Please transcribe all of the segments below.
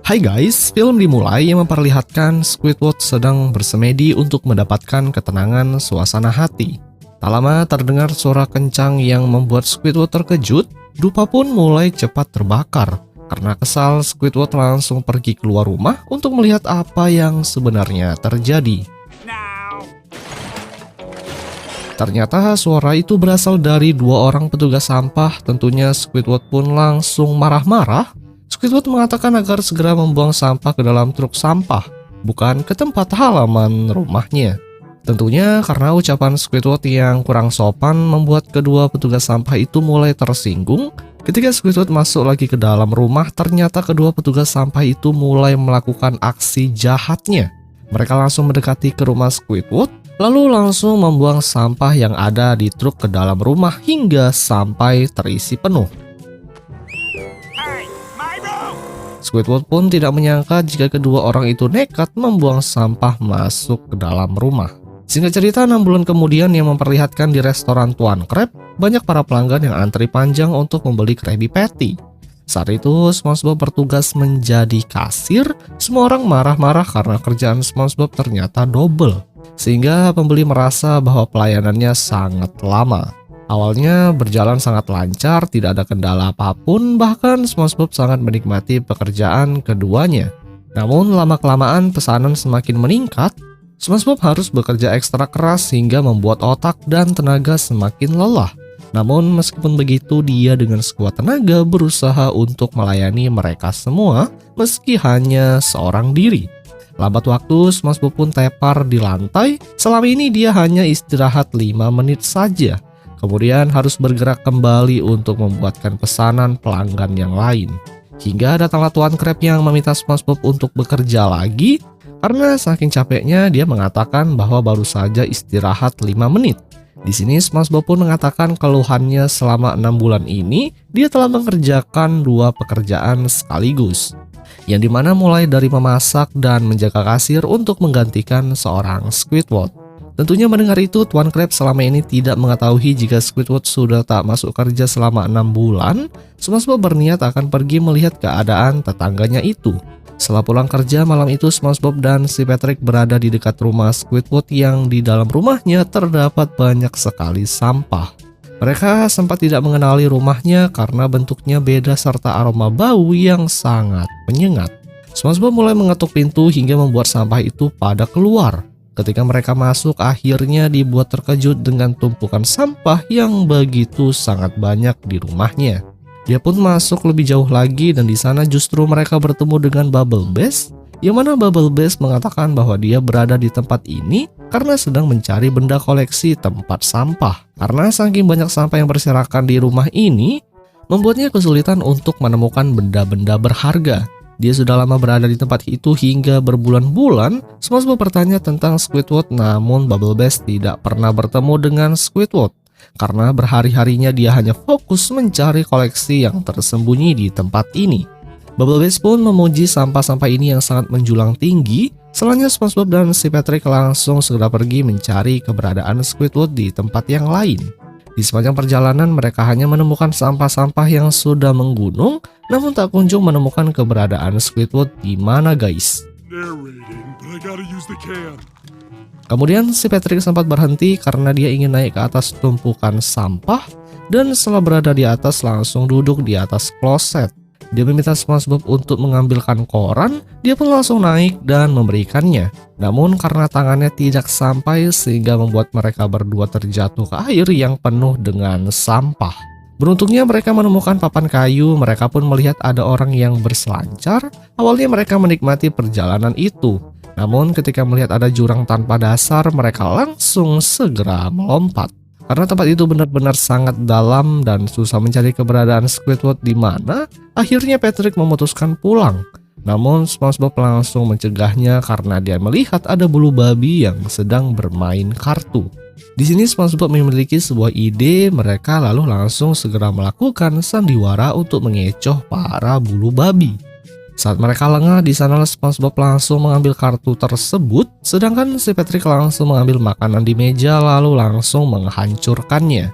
Hai guys, film dimulai yang memperlihatkan Squidward sedang bersemedi untuk mendapatkan ketenangan suasana hati. Tak lama terdengar suara kencang yang membuat Squidward terkejut. Dupa pun mulai cepat terbakar. Karena kesal, Squidward langsung pergi keluar rumah untuk melihat apa yang sebenarnya terjadi. Ternyata suara itu berasal dari dua orang petugas sampah. Tentunya Squidward pun langsung marah-marah. Squidward mengatakan agar segera membuang sampah ke dalam truk sampah, bukan ke tempat halaman rumahnya. Tentunya karena ucapan Squidward yang kurang sopan membuat kedua petugas sampah itu mulai tersinggung. Ketika Squidward masuk lagi ke dalam rumah, ternyata kedua petugas sampah itu mulai melakukan aksi jahatnya. Mereka langsung mendekati ke rumah Squidward, lalu langsung membuang sampah yang ada di truk ke dalam rumah hingga sampai terisi penuh. Squidward pun tidak menyangka jika kedua orang itu nekat membuang sampah masuk ke dalam rumah. Singkat cerita, 6 bulan kemudian yang memperlihatkan di restoran Tuan Krab, banyak para pelanggan yang antri panjang untuk membeli Krabby Patty. Saat itu, SpongeBob bertugas menjadi kasir. Semua orang marah-marah karena kerjaan SpongeBob ternyata double, sehingga pembeli merasa bahwa pelayanannya sangat lama. Awalnya berjalan sangat lancar, tidak ada kendala apapun, bahkan SpongeBob sangat menikmati pekerjaan keduanya. Namun lama-kelamaan pesanan semakin meningkat, SpongeBob harus bekerja ekstra keras hingga membuat otak dan tenaga semakin lelah. Namun meskipun begitu, dia dengan sekuat tenaga berusaha untuk melayani mereka semua meski hanya seorang diri. Lambat waktu, SpongeBob pun tepar di lantai. Selama ini dia hanya istirahat 5 menit saja. Kemudian harus bergerak kembali untuk membuatkan pesanan pelanggan yang lain. Hingga datanglah Tuan Krab yang meminta SpongeBob untuk bekerja lagi. Karena saking capeknya, dia mengatakan bahwa baru saja istirahat 5 menit. Di sini SpongeBob pun mengatakan keluhannya selama 6 bulan ini, dia telah mengerjakan 2 pekerjaan sekaligus. Yang dimana mulai dari memasak dan menjaga kasir untuk menggantikan seorang Squidward. Tentunya mendengar itu, Tuan Krab selama ini tidak mengetahui jika Squidward sudah tak masuk kerja selama 6 bulan. SpongeBob berniat akan pergi melihat keadaan tetangganya itu. Setelah pulang kerja malam itu, SpongeBob dan si Patrick berada di dekat rumah Squidward yang di dalam rumahnya terdapat banyak sekali sampah. Mereka sempat tidak mengenali rumahnya karena bentuknya beda serta aroma bau yang sangat menyengat. SpongeBob mulai mengetuk pintu hingga membuat sampah itu pada keluar. Ketika mereka masuk, akhirnya dibuat terkejut dengan tumpukan sampah yang begitu sangat banyak di rumahnya. Dia pun masuk lebih jauh lagi dan di sana justru mereka bertemu dengan Bubble Bass, yang mana Bubble Bass mengatakan bahwa dia berada di tempat ini karena sedang mencari benda koleksi tempat sampah. Karena saking banyak sampah yang berserakan di rumah ini, membuatnya kesulitan untuk menemukan benda-benda berharga. Dia sudah lama berada di tempat itu hingga berbulan-bulan. SpongeBob bertanya tentang Squidward, namun Bubble Bass tidak pernah bertemu dengan Squidward. Karena berhari-harinya dia hanya fokus mencari koleksi yang tersembunyi di tempat ini. Bubble Bass pun memuji sampah-sampah ini yang sangat menjulang tinggi. Selanjutnya SpongeBob dan si Patrick langsung segera pergi mencari keberadaan Squidward di tempat yang lain. Di sepanjang perjalanan mereka hanya menemukan sampah-sampah yang sudah menggunung, namun tak kunjung menemukan keberadaan Squidward di mana guys. Kemudian si Patrick sempat berhenti karena dia ingin naik ke atas tumpukan sampah, dan setelah berada di atas langsung duduk di atas kloset. Dia meminta SpongeBob untuk mengambilkan koran, dia pun langsung naik dan memberikannya. Namun karena tangannya tidak sampai sehingga membuat mereka berdua terjatuh ke air yang penuh dengan sampah. Beruntungnya mereka menemukan papan kayu, mereka pun melihat ada orang yang berselancar. Awalnya mereka menikmati perjalanan itu. Namun ketika melihat ada jurang tanpa dasar, mereka langsung segera melompat. Karena tempat itu benar-benar sangat dalam dan susah mencari keberadaan Squidward di mana, akhirnya Patrick memutuskan pulang. Namun SpongeBob langsung mencegahnya karena dia melihat ada bulu babi yang sedang bermain kartu. Di sini SpongeBob memiliki sebuah ide, mereka lalu langsung segera melakukan sandiwara untuk mengecoh para bulu babi. Saat mereka lengah, di sana SpongeBob langsung mengambil kartu tersebut, sedangkan si Patrick langsung mengambil makanan di meja lalu langsung menghancurkannya.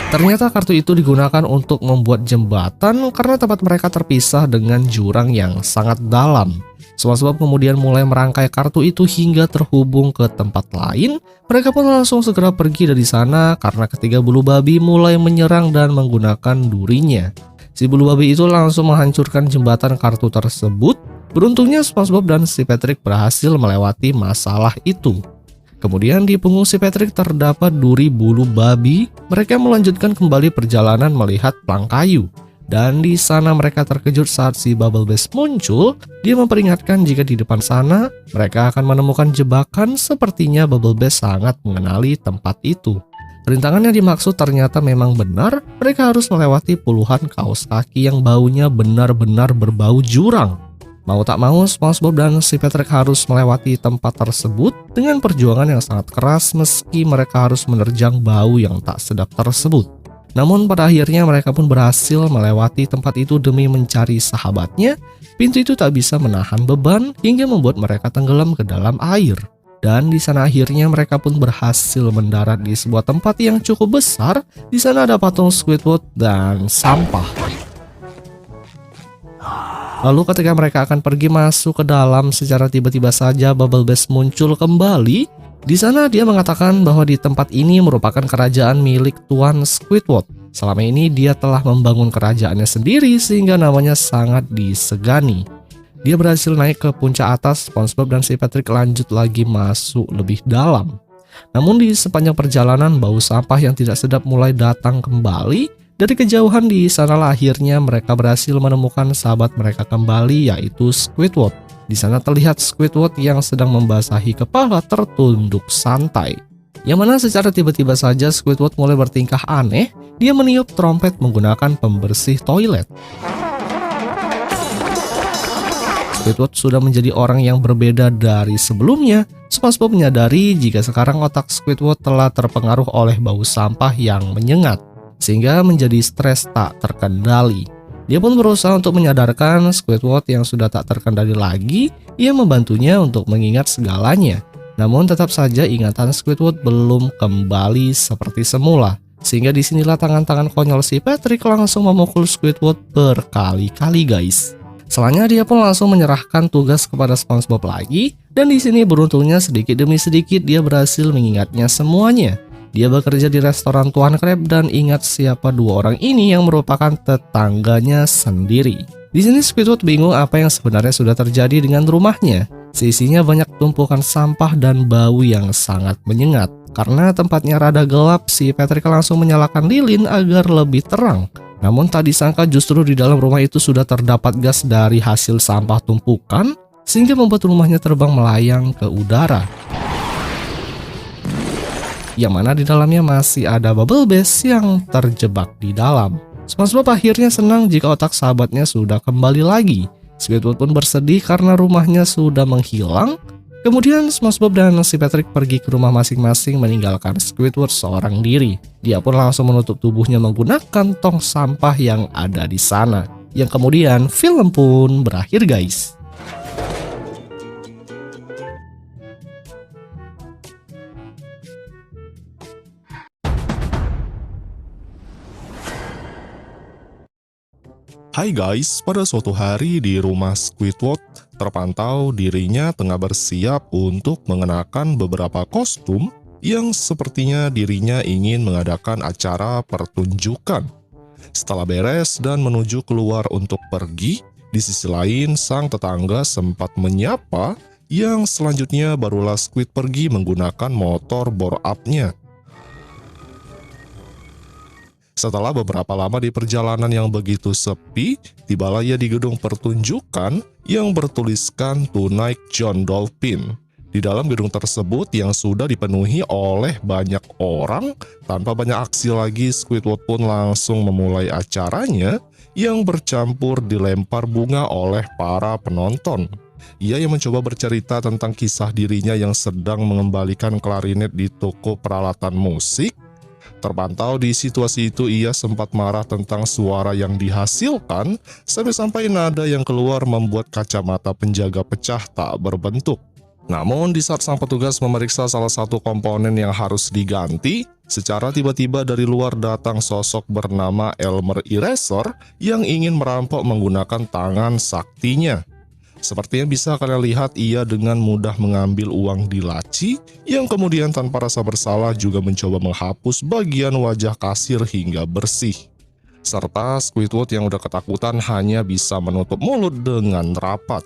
Ternyata kartu itu digunakan untuk membuat jembatan karena tempat mereka terpisah dengan jurang yang sangat dalam. SpongeBob kemudian mulai merangkai kartu itu hingga terhubung ke tempat lain. Mereka pun langsung segera pergi dari sana karena ketiga bulu babi mulai menyerang dan menggunakan durinya. Si bulu babi itu langsung menghancurkan jembatan kartu tersebut. Beruntungnya SpongeBob dan si Patrick berhasil melewati masalah itu. Kemudian di punggung si Patrick terdapat duri bulu babi. Mereka melanjutkan kembali perjalanan melihat plang kayu. Dan di sana mereka terkejut saat si Bubble Bass muncul. Dia memperingatkan jika di depan sana mereka akan menemukan jebakan. Sepertinya Bubble Bass sangat mengenali tempat itu. Rintangan yang dimaksud ternyata memang benar. Mereka harus melewati puluhan kaos kaki yang baunya benar-benar berbau jurang. Mau tak mau, SpongeBob dan si Patrick harus melewati tempat tersebut dengan perjuangan yang sangat keras meski mereka harus menerjang bau yang tak sedap tersebut. Namun pada akhirnya mereka pun berhasil melewati tempat itu demi mencari sahabatnya. Pintu itu tak bisa menahan beban hingga membuat mereka tenggelam ke dalam air. Dan di sana akhirnya mereka pun berhasil mendarat di sebuah tempat yang cukup besar. Di sana ada patung Squidward dan sampah. Lalu ketika mereka akan pergi masuk ke dalam, secara tiba-tiba saja Bubble Bass muncul kembali. Di sana dia mengatakan bahwa di tempat ini merupakan kerajaan milik Tuan Squidward. Selama ini dia telah membangun kerajaannya sendiri sehingga namanya sangat disegani. Dia berhasil naik ke puncak atas. SpongeBob dan si Patrick lanjut lagi masuk lebih dalam. Namun di sepanjang perjalanan bau sampah yang tidak sedap mulai datang kembali. Dari kejauhan di sanalah akhirnya mereka berhasil menemukan sahabat mereka kembali, yaitu Squidward. Di sana terlihat Squidward yang sedang membasahi kepala tertunduk santai. Yang mana secara tiba-tiba saja Squidward mulai bertingkah aneh. Dia meniup trompet menggunakan pembersih toilet. Squidward sudah menjadi orang yang berbeda dari sebelumnya. SpongeBob menyadari jika sekarang otak Squidward telah terpengaruh oleh bau sampah yang menyengat, sehingga menjadi stres tak terkendali. Dia pun berusaha untuk menyadarkan Squidward yang sudah tak terkendali lagi. Ia membantunya untuk mengingat segalanya. Namun tetap saja ingatan Squidward belum kembali seperti semula. Sehingga disinilah tangan-tangan konyol si Patrick langsung memukul Squidward berkali-kali guys. Selanjutnya dia pun langsung menyerahkan tugas kepada SpongeBob lagi. Dan di sini beruntungnya sedikit demi sedikit dia berhasil mengingatnya semuanya. Dia bekerja di restoran Tuan Crab dan ingat siapa dua orang ini yang merupakan tetangganya sendiri. Di sini Squidward bingung apa yang sebenarnya sudah terjadi dengan rumahnya. Sisinya banyak tumpukan sampah dan bau yang sangat menyengat. Karena tempatnya rada gelap, si Patrick langsung menyalakan lilin agar lebih terang. Namun tak disangka justru di dalam rumah itu sudah terdapat gas dari hasil sampah tumpukan, sehingga membuat rumahnya terbang melayang ke udara. Yang mana di dalamnya masih ada Bubble Bass yang terjebak di dalam. SpongeBob akhirnya senang jika otak sahabatnya sudah kembali lagi. Squidward pun bersedih karena rumahnya sudah menghilang. Kemudian SpongeBob dan si Patrick pergi ke rumah masing-masing meninggalkan Squidward seorang diri. Dia pun langsung menutup tubuhnya menggunakan tong sampah yang ada di sana. Yang kemudian film pun berakhir guys. Hai guys, pada suatu hari di rumah Squidward, terpantau dirinya tengah bersiap untuk mengenakan beberapa kostum yang sepertinya dirinya ingin mengadakan acara pertunjukan. Setelah beres dan menuju keluar untuk pergi, di sisi lain sang tetangga sempat menyapa yang selanjutnya barulah Squid pergi menggunakan motor bore up-nya. Setelah beberapa lama di perjalanan yang begitu sepi, tibalah ia di gedung pertunjukan yang bertuliskan Tonight John Dolphin. Di dalam gedung tersebut yang sudah dipenuhi oleh banyak orang, tanpa banyak aksi lagi Squidward pun langsung memulai acaranya yang bercampur dilempar bunga oleh para penonton. Ia yang mencoba bercerita tentang kisah dirinya yang sedang mengembalikan klarinet di toko peralatan musik. Terpantau di situasi itu ia sempat marah tentang suara yang dihasilkan sampai-sampai nada yang keluar membuat kacamata penjaga pecah tak berbentuk. Namun di saat sang petugas memeriksa salah satu komponen yang harus diganti, secara tiba-tiba dari luar datang sosok bernama Elmer Eraser yang ingin merampok menggunakan tangan saktinya. Seperti yang bisa kalian lihat, ia dengan mudah mengambil uang di laci, yang kemudian tanpa rasa bersalah juga mencoba menghapus bagian wajah kasir hingga bersih. Serta Squidward yang udah ketakutan hanya bisa menutup mulut dengan rapat.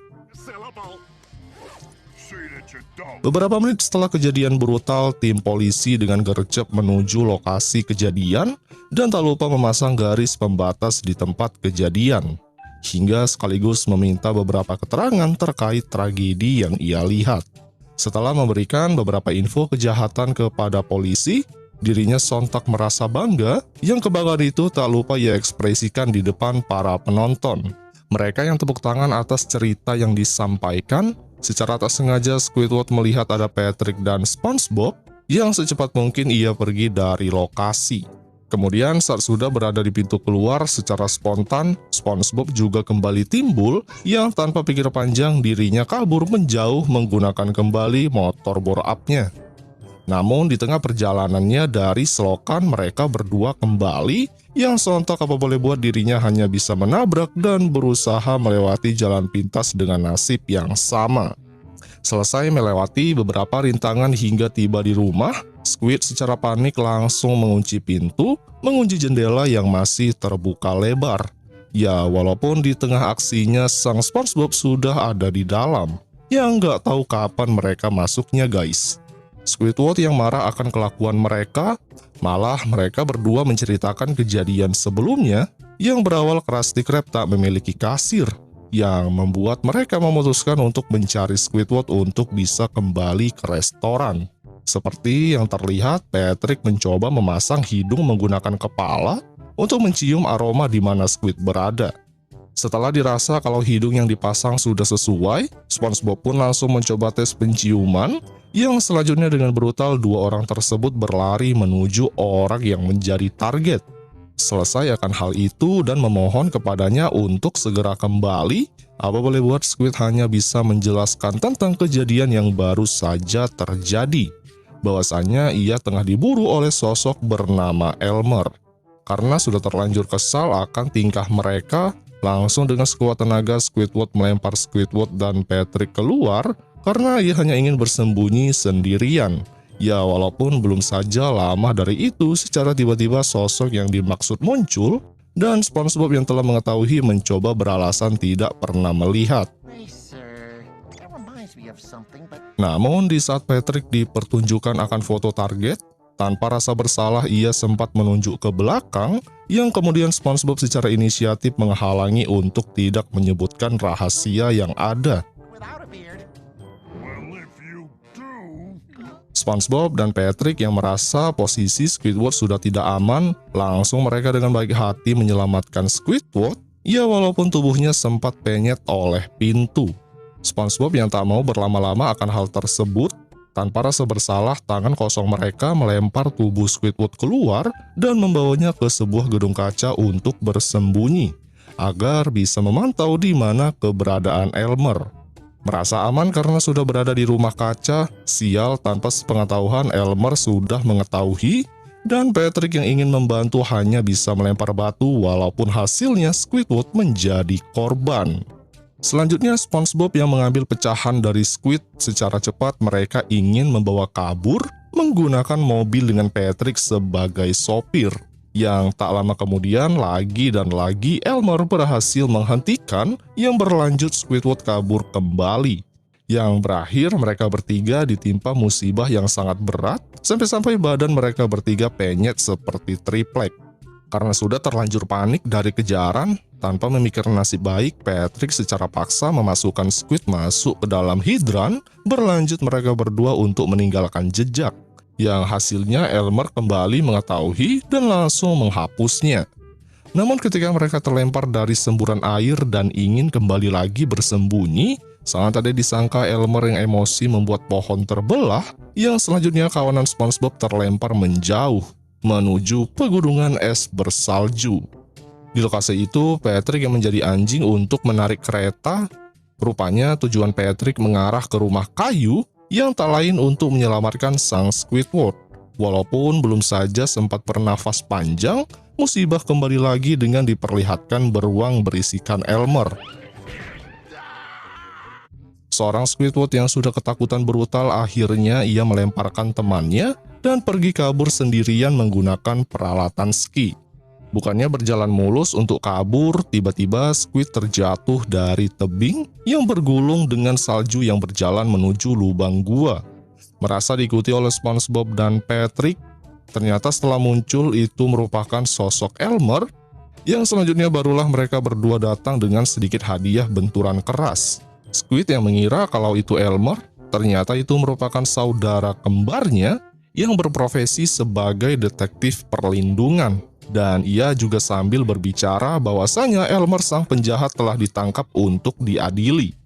Beberapa menit setelah kejadian brutal, tim polisi dengan gercep menuju lokasi kejadian dan tak lupa memasang garis pembatas di tempat kejadian, hingga sekaligus meminta beberapa keterangan terkait tragedi yang ia lihat. Setelah memberikan beberapa info kejahatan kepada polisi, dirinya sontak merasa bangga yang kebanggaan itu tak lupa ia ekspresikan di depan para penonton. Mereka yang tepuk tangan atas cerita yang disampaikan. Secara tak sengaja Squidward melihat ada Patrick dan SpongeBob yang secepat mungkin ia pergi dari lokasi. Kemudian saat sudah berada di pintu keluar, secara spontan SpongeBob juga kembali timbul yang tanpa pikir panjang dirinya kabur menjauh menggunakan kembali motor bore up-nya. Namun di tengah perjalanannya dari selokan mereka berdua kembali, yang sontak apa boleh buat dirinya hanya bisa menabrak dan berusaha melewati jalan pintas dengan nasib yang sama. Selesai melewati beberapa rintangan hingga tiba di rumah, Squid secara panik langsung mengunci pintu, mengunci jendela yang masih terbuka lebar. Ya, walaupun di tengah aksinya sang SpongeBob sudah ada di dalam, yang nggak tahu kapan mereka masuknya guys. Squidward yang marah akan kelakuan mereka, malah mereka berdua menceritakan kejadian sebelumnya yang berawal Krusty Krab tak memiliki kasir, yang membuat mereka memutuskan untuk mencari Squidward untuk bisa kembali ke restoran. Seperti yang terlihat, Patrick mencoba memasang hidung menggunakan kepala untuk mencium aroma di mana Squid berada. Setelah dirasa kalau hidung yang dipasang sudah sesuai, SpongeBob pun langsung mencoba tes penciuman, yang selanjutnya dengan brutal dua orang tersebut berlari menuju orang yang menjadi target. Selesai akan hal itu dan memohon kepadanya untuk segera kembali, apa boleh buat Squid hanya bisa menjelaskan tentang kejadian yang baru saja terjadi. Bahwasanya ia tengah diburu oleh sosok bernama Elmer. Karena sudah terlanjur kesal akan tingkah mereka, langsung dengan sekuat tenaga Squidward melempar Squidward dan Patrick keluar karena ia hanya ingin bersembunyi sendirian. Ya, walaupun belum saja lama dari itu, secara tiba-tiba sosok yang dimaksud muncul dan SpongeBob yang telah mengetahui mencoba beralasan tidak pernah melihat. Namun di saat Patrick dipertunjukkan akan foto target, tanpa rasa bersalah ia sempat menunjuk ke belakang, yang kemudian SpongeBob secara inisiatif menghalangi untuk tidak menyebutkan rahasia yang ada. SpongeBob dan Patrick yang merasa posisi Squidward sudah tidak aman, langsung mereka dengan baik hati menyelamatkan Squidward, ya walaupun tubuhnya sempat penyet oleh pintu. SpongeBob yang tak mau berlama-lama akan hal tersebut, tanpa rasa bersalah tangan kosong mereka melempar tubuh Squidward keluar dan membawanya ke sebuah gedung kaca untuk bersembunyi, agar bisa memantau di mana keberadaan Elmer. Merasa aman karena sudah berada di rumah kaca, sial tanpa sepengetahuan Elmer sudah mengetahui, dan Patrick yang ingin membantu hanya bisa melempar batu walaupun hasilnya Squidward menjadi korban. Selanjutnya SpongeBob yang mengambil pecahan dari Squid. Secara cepat mereka ingin membawa kabur menggunakan mobil dengan Patrick sebagai sopir. Yang tak lama kemudian lagi dan lagi Elmer berhasil menghentikan, yang berlanjut Squidward kabur kembali. Yang berakhir mereka bertiga ditimpa musibah yang sangat berat, sampai-sampai badan mereka bertiga penyet seperti triplek. Karena sudah terlanjur panik dari kejaran, tanpa memikirkan nasib baik, Patrick secara paksa memasukkan Squid masuk ke dalam hidran, berlanjut mereka berdua untuk meninggalkan jejak. Yang hasilnya Elmer kembali mengetahui dan langsung menghapusnya. Namun ketika mereka terlempar dari semburan air dan ingin kembali lagi bersembunyi, sangat tidak disangka Elmer yang emosi membuat pohon terbelah, yang selanjutnya kawanan SpongeBob terlempar menjauh menuju pegunungan es bersalju. Di lokasi itu, Patrick yang menjadi anjing untuk menarik kereta. Rupanya tujuan Patrick mengarah ke rumah kayu yang tak lain untuk menyelamatkan sang Squidward. Walaupun belum saja sempat bernafas panjang, musibah kembali lagi dengan diperlihatkan beruang berisikan Elmer. Seorang Squidward yang sudah ketakutan brutal akhirnya ia melemparkan temannya dan pergi kabur sendirian menggunakan peralatan ski. Bukannya berjalan mulus untuk kabur, tiba-tiba Squid terjatuh dari tebing yang bergulung dengan salju yang berjalan menuju lubang gua. Merasa diikuti oleh SpongeBob dan Patrick, ternyata setelah muncul itu merupakan sosok Elmer, yang selanjutnya barulah mereka berdua datang dengan sedikit hadiah benturan keras. Squid yang mengira kalau itu Elmer, ternyata itu merupakan saudara kembarnya yang berprofesi sebagai detektif perlindungan. Dan ia juga sambil berbicara bahwasanya Elmer sang penjahat telah ditangkap untuk diadili.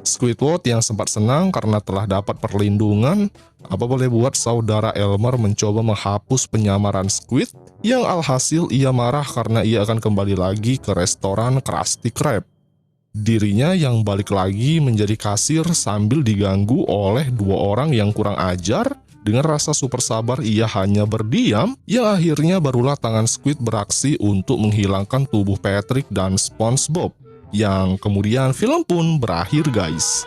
Squidward yang sempat senang karena telah dapat perlindungan, apa boleh buat saudara Elmer mencoba menghapus penyamaran Squid, yang alhasil ia marah karena ia akan kembali lagi ke restoran Krusty Krab. Dirinya yang balik lagi menjadi kasir sambil diganggu oleh dua orang yang kurang ajar. Dengan rasa super sabar ia hanya berdiam, yang akhirnya barulah tangan Squid beraksi untuk menghilangkan tubuh Patrick dan SpongeBob. Yang kemudian film pun berakhir guys.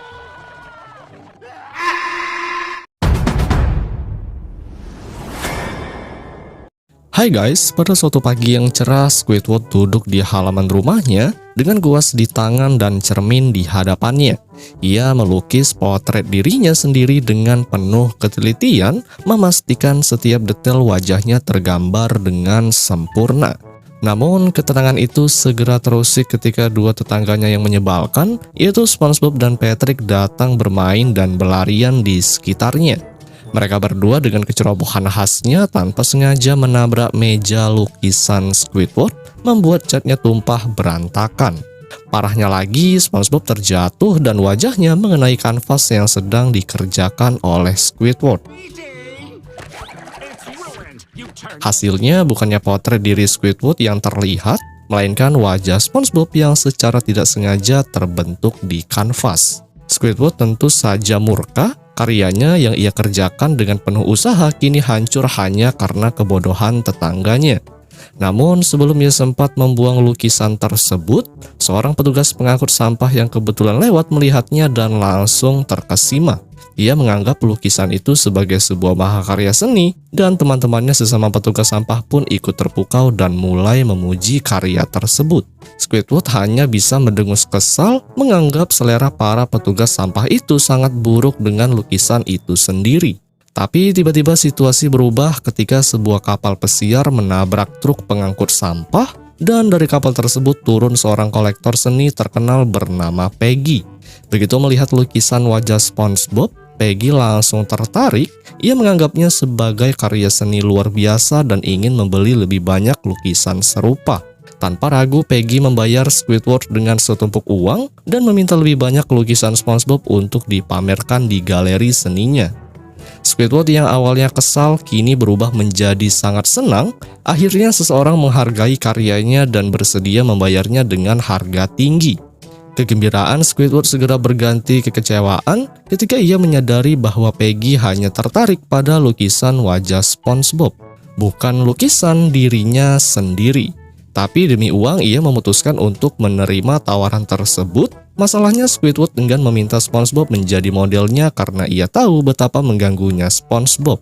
Hai guys, pada suatu pagi yang cerah, Squidward duduk di halaman rumahnya dengan kuas di tangan dan cermin di hadapannya. Ia melukis potret dirinya sendiri dengan penuh ketelitian, memastikan setiap detail wajahnya tergambar dengan sempurna. Namun, ketenangan itu segera terusik ketika dua tetangganya yang menyebalkan, yaitu SpongeBob dan Patrick datang bermain dan berlarian di sekitarnya. Mereka berdua dengan kecerobohan khasnya tanpa sengaja menabrak meja lukisan Squidward, membuat catnya tumpah berantakan. Parahnya lagi, SpongeBob terjatuh dan wajahnya mengenai kanvas yang sedang dikerjakan oleh Squidward. Hasilnya bukannya potret diri Squidward yang terlihat, melainkan wajah SpongeBob yang secara tidak sengaja terbentuk di kanvas. Squidward tentu saja murka. Karyanya yang ia kerjakan dengan penuh usaha kini hancur hanya karena kebodohan tetangganya. Namun sebelum ia sempat membuang lukisan tersebut, seorang petugas pengangkut sampah yang kebetulan lewat melihatnya dan langsung terkesima. Ia menganggap lukisan itu sebagai sebuah mahakarya seni, dan teman-temannya sesama petugas sampah pun ikut terpukau dan mulai memuji karya tersebut. Squidward hanya bisa mendengus kesal, menganggap selera para petugas sampah itu sangat buruk dengan lukisan itu sendiri. Tapi tiba-tiba situasi berubah ketika sebuah kapal pesiar menabrak truk pengangkut sampah, dan dari kapal tersebut turun seorang kolektor seni terkenal bernama Peggy. Begitu melihat lukisan wajah SpongeBob, Peggy langsung tertarik. Ia menganggapnya sebagai karya seni luar biasa dan ingin membeli lebih banyak lukisan serupa. Tanpa ragu, Peggy membayar Squidward dengan setumpuk uang dan meminta lebih banyak lukisan SpongeBob untuk dipamerkan di galeri seninya. Squidward yang awalnya kesal kini berubah menjadi sangat senang. Akhirnya seseorang menghargai karyanya dan bersedia membayarnya dengan harga tinggi. Kegembiraan Squidward segera berganti kekecewaan ketika ia menyadari bahwa Peggy hanya tertarik pada lukisan wajah SpongeBob, bukan lukisan dirinya sendiri. Tapi demi uang ia memutuskan untuk menerima tawaran tersebut. Masalahnya Squidward enggan meminta SpongeBob menjadi modelnya karena ia tahu betapa mengganggunya SpongeBob.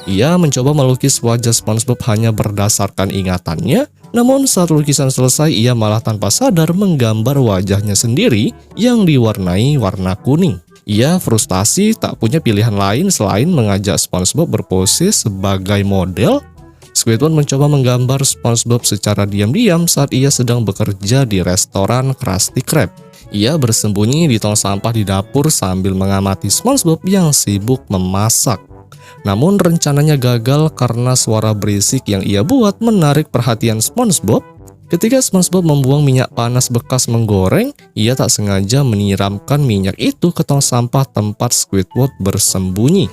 Ia mencoba melukis wajah SpongeBob hanya berdasarkan ingatannya, namun saat lukisan selesai ia malah tanpa sadar menggambar wajahnya sendiri yang diwarnai warna kuning. Ia frustasi tak punya pilihan lain selain mengajak SpongeBob berpose sebagai model. Squidward mencoba menggambar SpongeBob secara diam-diam saat ia sedang bekerja di restoran Krusty Krab. Ia bersembunyi di tong sampah di dapur sambil mengamati SpongeBob yang sibuk memasak. Namun rencananya gagal karena suara berisik yang ia buat menarik perhatian SpongeBob. Ketika SpongeBob membuang minyak panas bekas menggoreng, ia tak sengaja menyiramkan minyak itu ke tong sampah tempat Squidward bersembunyi,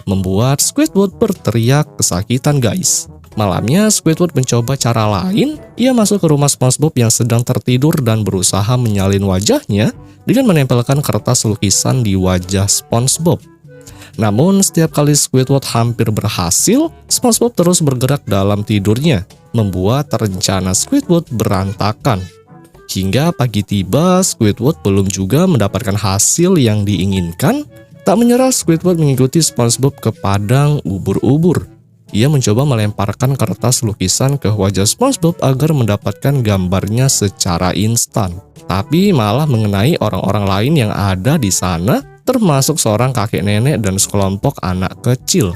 membuat Squidward berteriak kesakitan guys. Malamnya, Squidward mencoba cara lain. Ia masuk ke rumah SpongeBob yang sedang tertidur dan berusaha menyalin wajahnya dengan menempelkan kertas lukisan di wajah SpongeBob. Namun, setiap kali Squidward hampir berhasil, SpongeBob terus bergerak dalam tidurnya, membuat rencana Squidward berantakan. Hingga pagi tiba, Squidward belum juga mendapatkan hasil yang diinginkan. Tak menyerah, Squidward mengikuti SpongeBob ke padang ubur-ubur. Ia mencoba melemparkan kertas lukisan ke wajah SpongeBob agar mendapatkan gambarnya secara instan. Tapi malah mengenai orang-orang lain yang ada di sana, termasuk seorang kakek nenek dan sekelompok anak kecil.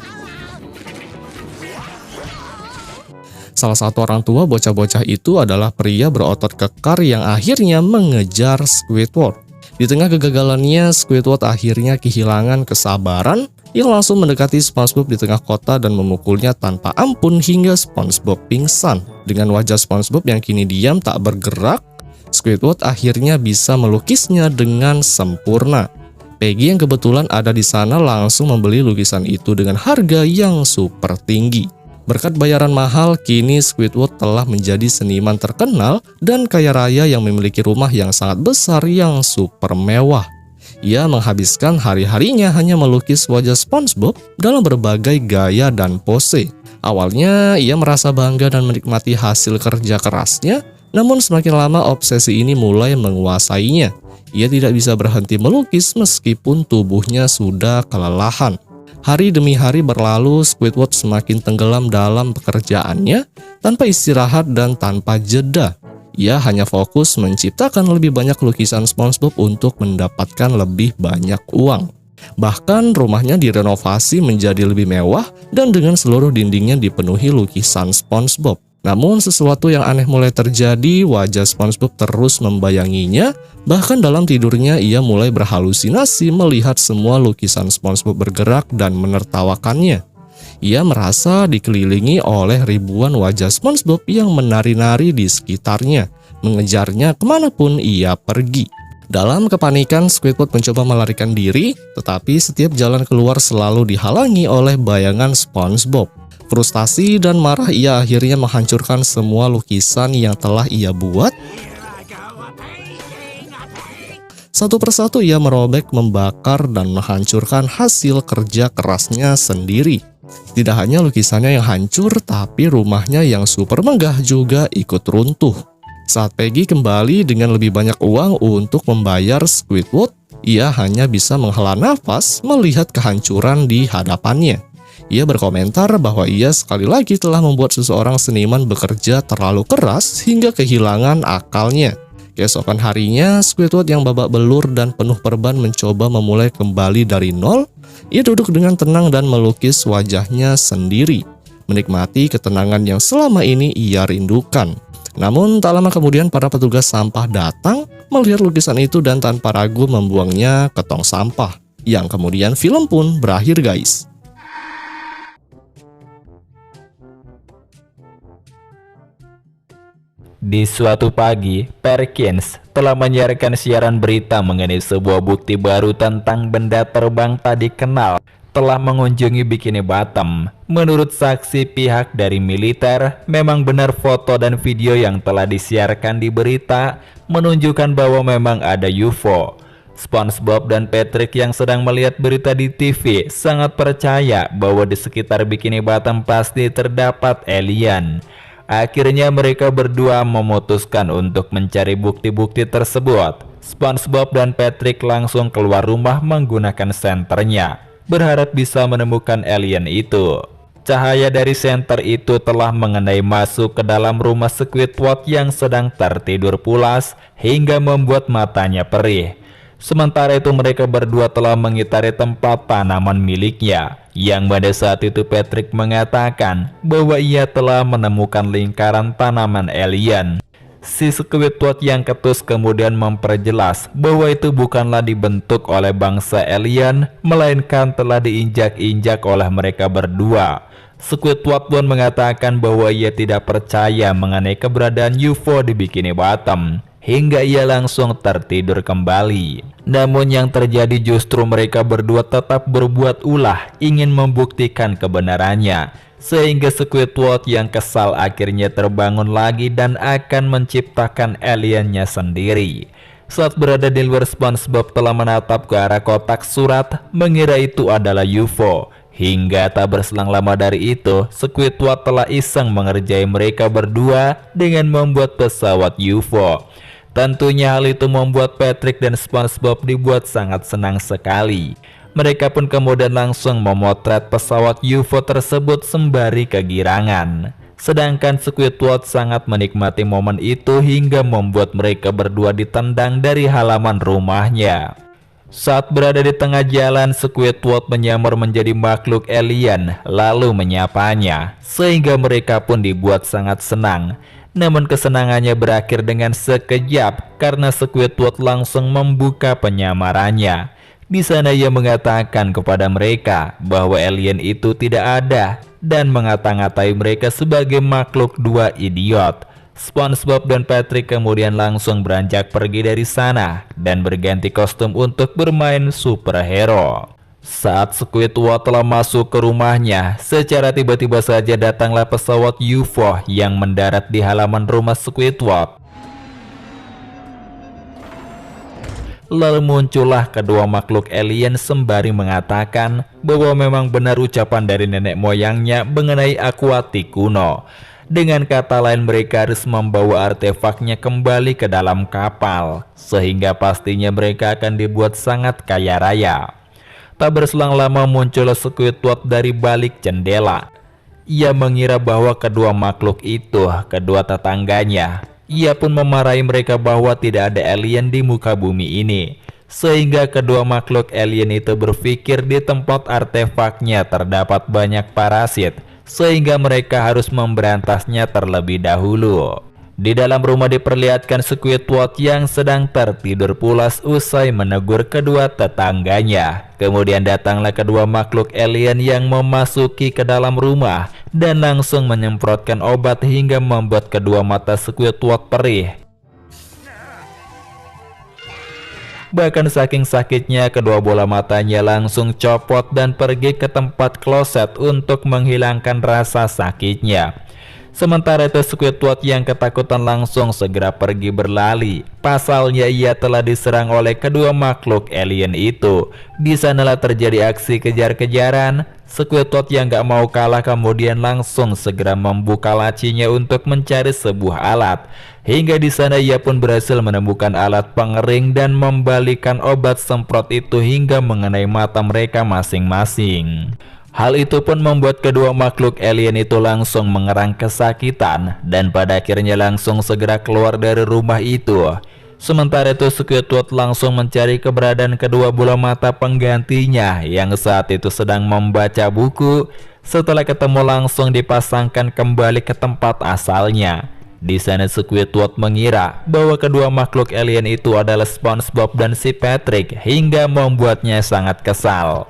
Salah satu orang tua bocah-bocah itu adalah pria berotot kekar yang akhirnya mengejar Squidward. Di tengah kegagalannya, Squidward akhirnya kehilangan kesabaran yang langsung mendekati SpongeBob di tengah kota dan memukulnya tanpa ampun hingga SpongeBob pingsan. Dengan wajah SpongeBob yang kini diam tak bergerak, Squidward akhirnya bisa melukisnya dengan sempurna. Peggy yang kebetulan ada di sana langsung membeli lukisan itu dengan harga yang super tinggi. Berkat bayaran mahal, kini Squidward telah menjadi seniman terkenal dan kaya raya yang memiliki rumah yang sangat besar yang super mewah. Ia menghabiskan hari-harinya hanya melukis wajah SpongeBob dalam berbagai gaya dan pose. Awalnya, ia merasa bangga dan menikmati hasil kerja kerasnya, namun semakin lama obsesi ini mulai menguasainya. Ia tidak bisa berhenti melukis meskipun tubuhnya sudah kelelahan. Hari demi hari berlalu, Squidward semakin tenggelam dalam pekerjaannya, tanpa istirahat dan tanpa jeda. Ia hanya fokus menciptakan lebih banyak lukisan SpongeBob untuk mendapatkan lebih banyak uang. Bahkan rumahnya direnovasi menjadi lebih mewah dan dengan seluruh dindingnya dipenuhi lukisan SpongeBob. Namun sesuatu yang aneh mulai terjadi, wajah SpongeBob terus membayanginya. Bahkan dalam tidurnya ia mulai berhalusinasi melihat semua lukisan SpongeBob bergerak dan menertawakannya. Ia merasa dikelilingi oleh ribuan wajah SpongeBob yang menari-nari di sekitarnya, mengejarnya kemanapun ia pergi. Dalam kepanikan, Squidward mencoba melarikan diri, tetapi setiap jalan keluar selalu dihalangi oleh bayangan SpongeBob. Frustasi dan marah, ia akhirnya menghancurkan semua lukisan yang telah ia buat. Satu persatu ia merobek, membakar, dan menghancurkan hasil kerja kerasnya sendiri. Tidak hanya lukisannya yang hancur, tapi rumahnya yang super megah juga ikut runtuh. Saat Peggy kembali dengan lebih banyak uang untuk membayar Squidward, ia hanya bisa menghela nafas melihat kehancuran di hadapannya. Ia berkomentar bahwa ia sekali lagi telah membuat seseorang seniman bekerja terlalu keras hingga kehilangan akalnya. Keesokan harinya, Squidward yang babak belur dan penuh perban mencoba memulai kembali dari nol. Ia duduk dengan tenang dan melukis wajahnya sendiri, menikmati ketenangan yang selama ini ia rindukan. Namun tak lama kemudian para petugas sampah datang, melihat lukisan itu dan tanpa ragu membuangnya ke tong sampah. Yang kemudian film pun berakhir, guys. Di suatu pagi, Perkins telah menyiarkan siaran berita mengenai sebuah bukti baru tentang benda terbang tak dikenal telah mengunjungi Bikini Bottom. Menurut saksi pihak dari militer, memang benar foto dan video yang telah disiarkan di berita menunjukkan bahwa memang ada UFO. SpongeBob dan Patrick yang sedang melihat berita di TV sangat percaya bahwa di sekitar Bikini Bottom pasti terdapat alien. Akhirnya mereka berdua memutuskan untuk mencari bukti-bukti tersebut. SpongeBob dan Patrick langsung keluar rumah menggunakan senternya, berharap bisa menemukan alien itu. Cahaya dari senter itu telah mengenai masuk ke dalam rumah Squidward yang sedang tertidur pulas hingga membuat matanya perih. Sementara itu mereka berdua telah mengitari tempat tanaman miliknya, yang pada saat itu Patrick mengatakan bahwa ia telah menemukan lingkaran tanaman alien. Si Squidward yang ketus kemudian memperjelas bahwa itu bukanlah dibentuk oleh bangsa alien, melainkan telah diinjak-injak oleh mereka berdua. Squidward pun mengatakan bahwa ia tidak percaya mengenai keberadaan UFO di Bikini Bottom, hingga ia langsung tertidur kembali. Namun yang terjadi justru mereka berdua tetap berbuat ulah ingin membuktikan kebenarannya. sehingga Squidward yang kesal akhirnya terbangun lagi dan akan menciptakan aliennya sendiri. Saat berada di luar, SpongeBob telah menatap ke arah kotak surat, mengira itu adalah UFO. Hingga tak berselang lama dari itu, Squidward telah iseng mengerjai mereka berdua dengan membuat pesawat UFO. Tentunya hal itu membuat Patrick dan SpongeBob dibuat sangat senang sekali. Mereka pun kemudian langsung memotret pesawat UFO tersebut sembari kegirangan. Sedangkan Squidward sangat menikmati momen itu hingga membuat mereka berdua ditendang dari halaman rumahnya. Saat berada di tengah jalan, Squidward menyamar menjadi makhluk alien lalu menyapanya, sehingga mereka pun dibuat sangat senang. Namun kesenangannya berakhir dengan sekejap karena Squidward langsung membuka penyamarannya. Di sana ia mengatakan kepada mereka bahwa alien itu tidak ada dan mengata-ngatai mereka sebagai makhluk dua idiot. SpongeBob dan Patrick kemudian langsung beranjak pergi dari sana dan berganti kostum untuk bermain superhero. Saat Squidward telah masuk ke rumahnya, secara tiba-tiba saja datanglah pesawat UFO yang mendarat di halaman rumah Squidward. Lalu muncullah kedua makhluk alien sembari mengatakan bahwa memang benar ucapan dari nenek moyangnya mengenai Aquatic kuno. Dengan kata lain, mereka harus membawa artefaknya kembali ke dalam kapal, sehingga pastinya mereka akan dibuat sangat kaya raya. Tak berselang lama muncullah Squidward dari balik jendela. Ia mengira bahwa kedua makhluk itu kedua tetangganya. Ia pun memarahi mereka bahwa tidak ada alien di muka bumi ini, sehingga kedua makhluk alien itu berpikir di tempat artefaknya terdapat banyak parasit, sehingga mereka harus memberantasnya terlebih dahulu. Di dalam rumah diperlihatkan Squidward yang sedang tertidur pulas usai menegur kedua tetangganya. Kemudian datanglah kedua makhluk alien yang memasuki ke dalam rumah dan langsung menyemprotkan obat hingga membuat kedua mata Squidward perih. Bahkan saking sakitnya, kedua bola matanya langsung copot dan pergi ke tempat kloset untuk menghilangkan rasa sakitnya. Sementara itu Squidward yang ketakutan langsung segera pergi berlari. Pasalnya ia telah diserang oleh kedua makhluk alien itu. Di sanalah terjadi aksi kejar-kejaran. Squidward yang gak mau kalah kemudian langsung segera membuka lacinya untuk mencari sebuah alat. Hingga di sana ia pun berhasil menemukan alat pengering dan membalikan obat semprot itu hingga mengenai mata mereka masing-masing. Hal itu pun membuat kedua makhluk alien itu langsung mengerang kesakitan dan pada akhirnya langsung segera keluar dari rumah itu. Sementara itu Squidward langsung mencari keberadaan kedua bola mata penggantinya yang saat itu sedang membaca buku. Setelah ketemu langsung dipasangkan kembali ke tempat asalnya. Di sana Squidward mengira bahwa kedua makhluk alien itu adalah SpongeBob dan si Patrick hingga membuatnya sangat kesal.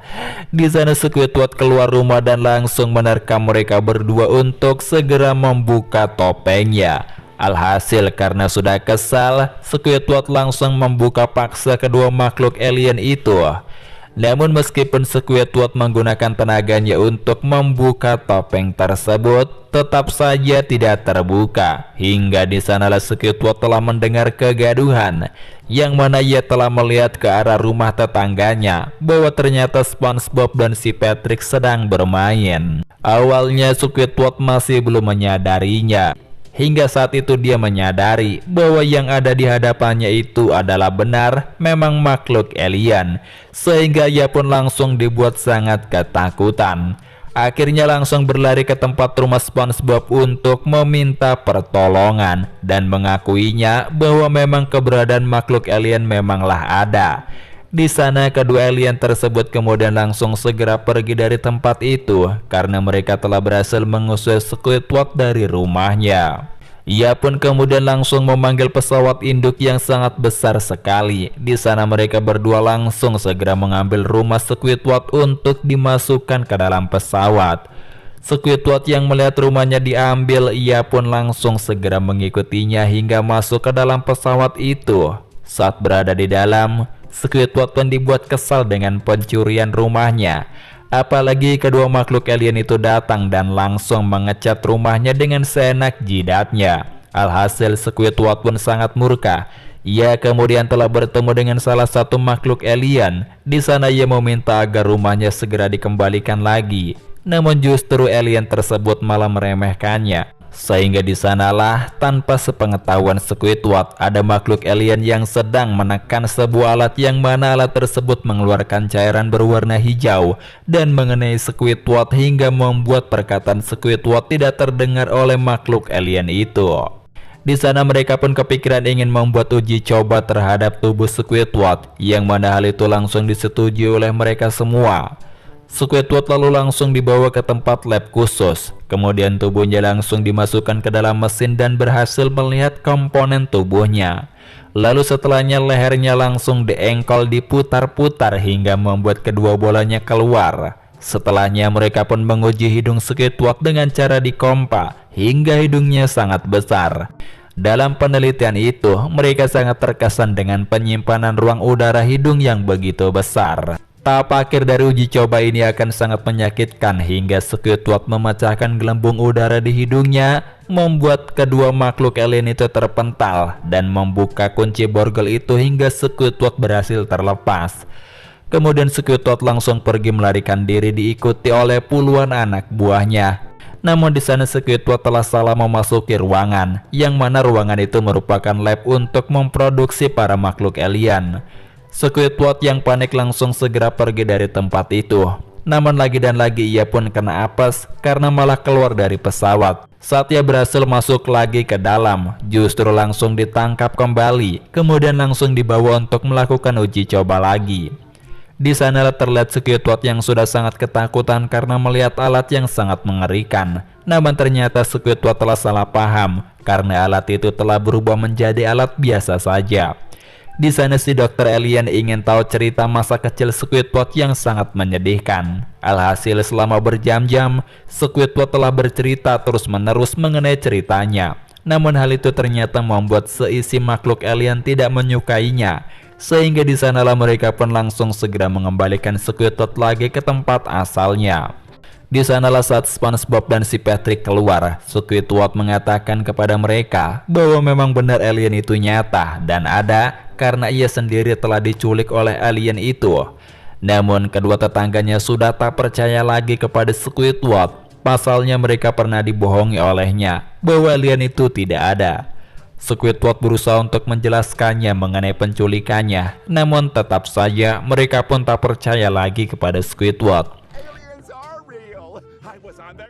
Di sana Squidward keluar rumah dan langsung menerkam mereka berdua untuk segera membuka topengnya. Alhasil karena sudah kesal, Squidward langsung membuka paksa kedua makhluk alien itu. Namun meskipun Squidward menggunakan tenaganya untuk membuka topeng tersebut, tetap saja tidak terbuka. Hingga di sanalah Squidward telah mendengar kegaduhan, yang mana ia telah melihat ke arah rumah tetangganya bahwa ternyata SpongeBob dan si Patrick sedang bermain. Awalnya Squidward masih belum menyadarinya. Hingga saat itu dia menyadari bahwa yang ada di hadapannya itu adalah benar memang makhluk alien, sehingga ia pun langsung dibuat sangat ketakutan. Akhirnya langsung berlari ke tempat rumah SpongeBob untuk meminta pertolongan dan mengakuinya bahwa memang keberadaan makhluk alien memanglah ada. Di sana kedua alien tersebut kemudian langsung segera pergi dari tempat itu karena mereka telah berhasil mengusir Squidward dari rumahnya. Ia pun kemudian langsung memanggil pesawat induk yang sangat besar sekali. Di sana mereka berdua langsung segera mengambil rumah Squidward untuk dimasukkan ke dalam pesawat. Squidward yang melihat rumahnya diambil, ia pun langsung segera mengikutinya hingga masuk ke dalam pesawat itu. Saat berada di dalam, Squidward pun dibuat kesal dengan pencurian rumahnya. Apalagi kedua makhluk alien itu datang dan langsung mengecat rumahnya dengan seenak jidatnya. Alhasil Squidward pun sangat murka. Ia kemudian telah bertemu dengan salah satu makhluk alien. Di sana ia meminta agar rumahnya segera dikembalikan lagi. Namun justru alien tersebut malah meremehkannya. Sehingga di sanalah tanpa sepengetahuan Squidward ada makhluk alien yang sedang menekan sebuah alat yang mana alat tersebut mengeluarkan cairan berwarna hijau dan mengenai Squidward hingga membuat perkataan Squidward tidak terdengar oleh makhluk alien itu. Di sana mereka pun kepikiran ingin membuat uji coba terhadap tubuh Squidward yang mana hal itu langsung disetujui oleh mereka semua. Squidward lalu langsung dibawa ke tempat lab khusus. Kemudian tubuhnya langsung dimasukkan ke dalam mesin dan berhasil melihat komponen tubuhnya. Lalu setelahnya lehernya langsung diengkol diputar-putar hingga membuat kedua bolanya keluar. Setelahnya mereka pun menguji hidung Squidward dengan cara dikompa hingga hidungnya sangat besar. Dalam penelitian itu, mereka sangat terkesan dengan penyimpanan ruang udara hidung yang begitu besar. Tahap akhir dari uji coba ini akan sangat menyakitkan hingga Squidward memecahkan gelembung udara di hidungnya, membuat kedua makhluk alien itu terpental dan membuka kunci borgol itu hingga Squidward berhasil terlepas. Kemudian Squidward langsung pergi melarikan diri diikuti oleh puluhan anak buahnya. Namun di sana Squidward telah salah memasuki ruangan, yang mana ruangan itu merupakan lab untuk memproduksi para makhluk alien. Squidward yang panik langsung segera pergi dari tempat itu. Namun lagi dan lagi ia pun kena apes karena malah keluar dari pesawat. Saat ia berhasil masuk lagi ke dalam, justru langsung ditangkap kembali, kemudian langsung dibawa untuk melakukan uji coba lagi. Di sana terlihat Squidward yang sudah sangat ketakutan karena melihat alat yang sangat mengerikan. Namun ternyata Squidward telah salah paham karena alat itu telah berubah menjadi alat biasa saja. Di sana si dokter alien ingin tahu cerita masa kecil Squidward yang sangat menyedihkan. Alhasil selama berjam-jam, Squidward telah bercerita terus-menerus mengenai ceritanya. Namun hal itu ternyata membuat seisi makhluk alien tidak menyukainya. Sehingga di sanalah mereka pun langsung segera mengembalikan Squidward lagi ke tempat asalnya. Di sanalah saat SpongeBob dan si Patrick keluar, Squidward mengatakan kepada mereka bahwa memang benar alien itu nyata dan ada karena ia sendiri telah diculik oleh alien itu. Namun kedua tetangganya sudah tak percaya lagi kepada Squidward. Pasalnya mereka pernah dibohongi olehnya bahwa alien itu tidak ada. Squidward berusaha untuk menjelaskannya mengenai penculikannya, namun tetap saja mereka pun tak percaya lagi kepada Squidward.